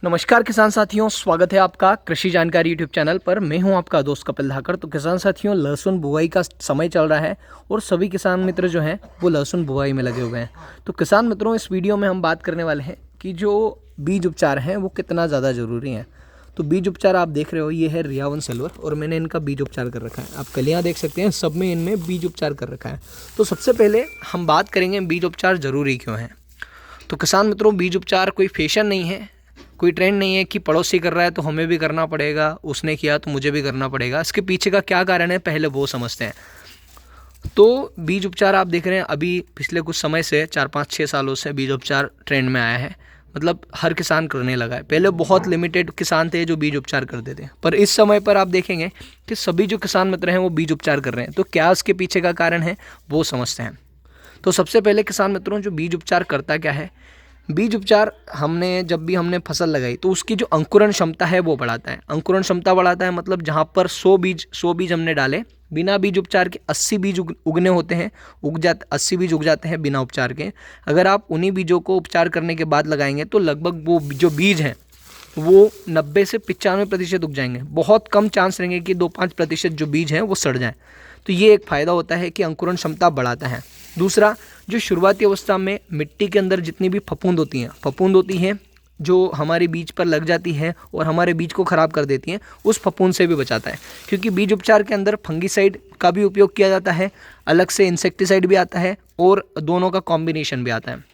नमस्कार किसान साथियों, स्वागत है आपका कृषि जानकारी यूट्यूब चैनल पर। मैं हूं आपका दोस्त कपिल धाकर। तो किसान साथियों, लहसुन बुआई का समय चल रहा है और सभी किसान मित्र जो हैं वो लहसुन बुआई में लगे हुए हैं। तो किसान मित्रों, इस वीडियो में हम बात करने वाले हैं कि जो बीज उपचार हैं वो कितना ज़्यादा ज़रूरी हैं। तो बीज उपचार आप देख रहे हो, ये है रियावन सिल्वर और मैंने इनका बीज उपचार कर रखा है। आप कलियाँ देख सकते हैं, सब में इनमें बीज उपचार कर रखा है। तो सबसे पहले हम बात करेंगे बीज उपचार ज़रूरी क्यों है। तो किसान मित्रों, बीज उपचार कोई फैशन नहीं है, कोई ट्रेंड नहीं है कि पड़ोसी कर रहा है तो हमें भी करना पड़ेगा, उसने किया तो मुझे भी करना पड़ेगा। इसके पीछे का क्या कारण है, पहले वो समझते हैं। तो बीज उपचार आप देख रहे हैं, अभी पिछले कुछ समय से 4-5-6 सालों से बीज उपचार ट्रेंड में आया है। मतलब हर किसान करने लगा है। पहले बहुत लिमिटेड किसान थे जो बीज उपचार करते थे, पर इस समय पर आप देखेंगे कि सभी जो किसान मित्र हैं वो बीज उपचार कर रहे हैं। तो क्या उसके पीछे का कारण है, वो समझते हैं। तो सबसे पहले किसान मित्रों, जो बीज उपचार करता क्या है। बीज उपचार जब भी हमने फसल लगाई तो उसकी जो अंकुरण क्षमता है वो बढ़ाता है। अंकुरण क्षमता बढ़ाता है मतलब जहाँ पर 100 बीज हमने डाले, बिना बीज उपचार के 80 बीज उगने होते हैं, 80 बीज उग जाते हैं बिना उपचार के। अगर आप उन्हीं बीजों को उपचार करने के बाद लगाएंगे तो लगभग वो जो बीज हैं वो 90 से 95% उग जाएंगे। बहुत कम चांस रहेंगे कि 2-5% जो बीज हैं वो सड़ जाएं। तो ये एक फ़ायदा होता है कि अंकुरण क्षमता बढ़ाता है। दूसरा, जो शुरुआती अवस्था में मिट्टी के अंदर जितनी भी फफूंद होती हैं जो हमारे बीज पर लग जाती है और हमारे बीज को ख़राब कर देती हैं, उस फफूंद से भी बचाता है। क्योंकि बीज उपचार के अंदर फंगीसाइड का भी उपयोग किया जाता है, अलग से इंसेक्टिसाइड भी आता है और दोनों का कॉम्बिनेशन भी आता है।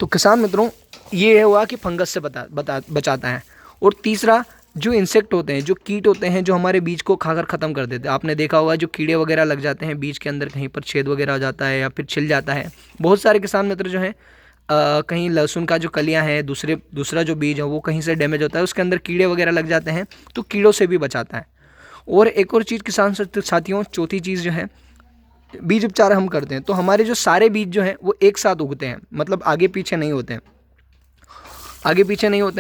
तो किसान मित्रों, ये हुआ कि फंगस से बचाता है। और तीसरा, जो इंसेक्ट होते हैं, जो कीट होते हैं जो हमारे बीज को खाकर ख़त्म कर देते हैं। आपने देखा होगा जो कीड़े वगैरह लग जाते हैं बीज के अंदर, कहीं पर छेद वगैरह हो जाता है या फिर छिल जाता है। बहुत सारे किसान मित्र जो हैं कहीं लहसुन का जो कलियां हैं, दूसरा जो बीज है वो कहीं से डैमेज होता है, उसके अंदर कीड़े वगैरह लग जाते हैं, तो कीड़ों से भी बचाता है। और एक और चीज़ किसान साथियों, चौथी चीज़ जो है, बीज उपचार हम करते हैं तो हमारे जो सारे बीज जो हैं वो एक साथ उगते हैं। मतलब आगे पीछे नहीं होते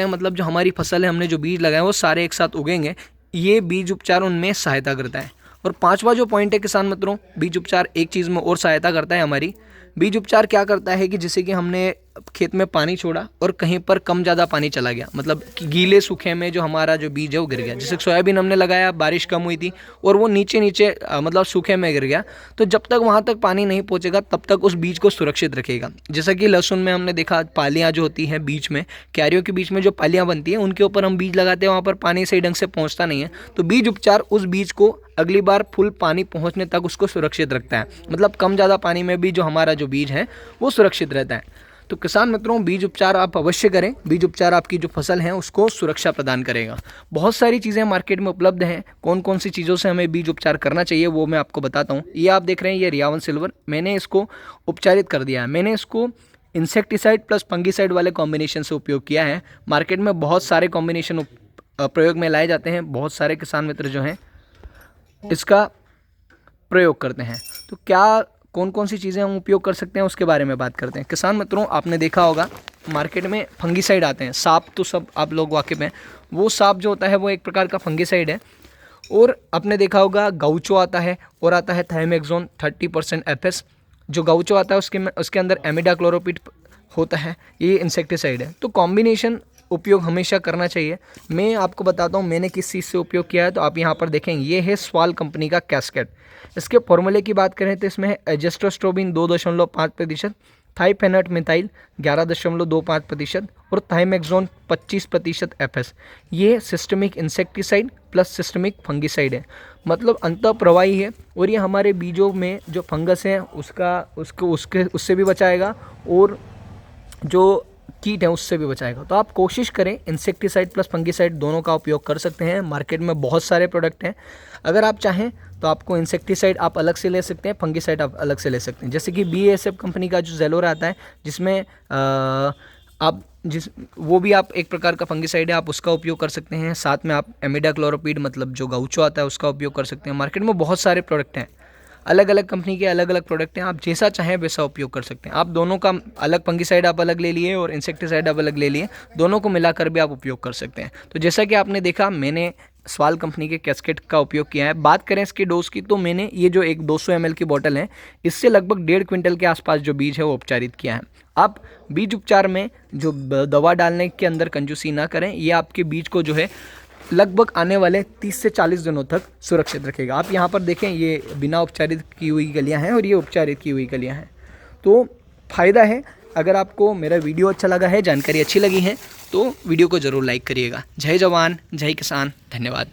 हैं, मतलब जो हमारी फसल है, हमने जो बीज लगाए वो सारे एक साथ उगेंगे। ये बीज उपचार उनमें सहायता करता है। और पांचवा जो पॉइंट है किसान मित्रों, बीज उपचार एक चीज़ में और सहायता करता है हमारी। बीज उपचार क्या करता है कि जैसे कि हमने खेत में पानी छोड़ा और कहीं पर कम ज़्यादा पानी चला गया, मतलब कि गीले सूखे में जो हमारा जो बीज है वो गिर गया। जैसे सोयाबीन हमने लगाया, बारिश कम हुई थी और वो नीचे मतलब सूखे में गिर गया, तो जब तक वहाँ तक पानी नहीं पहुँचेगा तब तक उस बीज को सुरक्षित रखेगा। जैसा कि लहसुन में हमने देखा, पालियाँ जो होती हैं बीच में, क्यारियों के बीच में जो पालियाँ बनती हैं उनके ऊपर हम बीज लगाते हैं, वहाँ पर पानी सही ढंग से पहुँचता नहीं है। तो बीज उपचार उस बीज को अगली बार फुल पानी पहुँचने तक उसको सुरक्षित रखता है। मतलब कम ज़्यादा पानी में भी जो हमारा जो बीज है वो सुरक्षित रहता है। तो किसान मित्रों, बीज उपचार आप अवश्य करें। बीज उपचार आपकी जो फसल है उसको सुरक्षा प्रदान करेगा। बहुत सारी चीज़ें मार्केट में उपलब्ध हैं। कौन कौन सी चीज़ों से हमें बीज उपचार करना चाहिए वो मैं आपको बताता हूँ। ये आप देख रहे हैं, ये रियावन सिल्वर, मैंने इसको उपचारित कर दिया है। मैंने इसको इंसेक्टिसाइड प्लस फंगीसाइड वाले कॉम्बिनेशन से उपयोग किया है। मार्केट में बहुत सारे कॉम्बिनेशन प्रयोग में लाए जाते हैं। बहुत सारे किसान मित्र जो हैं इसका प्रयोग करते हैं। तो क्या कौन कौन सी चीज़ें हम उपयोग कर सकते हैं उसके बारे में बात करते हैं। किसान मित्रों, आपने देखा होगा मार्केट में फंगीसाइड आते हैं। सांप तो सब आप लोग वाकिफ़ हैं। वो सांप जो होता है वो एक प्रकार का फंगीसाइड है। और आपने देखा होगा गाउचो आता है और आता है थाइमेक्सोन 30% FS। जो गाउचो आता है उसके अंदर एमिडाक्लोरोपिड होता है, ये इंसेक्टिसाइड है। तो कॉम्बिनेशन उपयोग हमेशा करना चाहिए। मैं आपको बताता हूँ मैंने किस चीज़ से उपयोग किया है। तो आप यहाँ पर देखेंगे, ये है स्वाल कंपनी का कैस्केड। इसके फॉर्मूले की बात करें तो इसमें है एजेस्ट्रोस्ट्रोबिन 2.5%, थाइफेनेट मिथाइल 11.25% और थाइमेक्सोन 25% FS। ये systemic insecticide plus systemic fungicide है, मतलब अंतःप्रवाही है। और ये हमारे बीजों में जो फंगस है उससे भी बचाएगा और जो कीट है उससे भी बचाएगा। तो आप कोशिश करें, इंसेक्टिसाइड प्लस फंगिसाइड दोनों का उपयोग कर सकते हैं। मार्केट में बहुत सारे प्रोडक्ट हैं। अगर आप चाहें तो आपको इंसेक्टिसाइड आप अलग से ले सकते हैं, फंगिसाइड आप अलग से ले सकते हैं। जैसे कि BASF कंपनी का जो जेलोर आता है, जिसमें वो भी आप एक प्रकार का फंगिसाइड है, आप उसका उपयोग कर सकते हैं। साथ में आप एमिडाक्लोरोपिड मतलब जो गाउचो आता है उसका उपयोग कर सकते हैं। मार्केट में बहुत सारे प्रोडक्ट हैं, अलग अलग कंपनी के अलग अलग प्रोडक्ट हैं। आप जैसा चाहें वैसा उपयोग कर सकते हैं। आप दोनों का अलग, फंगिसाइड आप अलग ले लिए और इंसेक्टिसाइड आप अलग ले लिए, दोनों को मिलाकर भी आप उपयोग कर सकते हैं। तो जैसा कि आपने देखा, मैंने स्वाल कंपनी के कैस्केट का उपयोग किया है। बात करें इसके डोज की, तो मैंने ये जो एक 200 ml की बोतल है, इससे लगभग 1.5 क्विंटल के आसपास जो बीज है वो उपचारित किया है। आप बीज उपचार में जो दवा डालने के अंदर कंजूसी ना करें, ये आपके बीज को जो है लगभग आने वाले 30 से 40 दिनों तक सुरक्षित रखेगा। आप यहाँ पर देखें, ये बिना उपचारित की हुई कलियाँ हैं और ये उपचारित की हुई कलियाँ हैं, तो फ़ायदा है। अगर आपको मेरा वीडियो अच्छा लगा है, जानकारी अच्छी लगी है, तो वीडियो को ज़रूर लाइक करिएगा। जय जवान, जय किसान, धन्यवाद।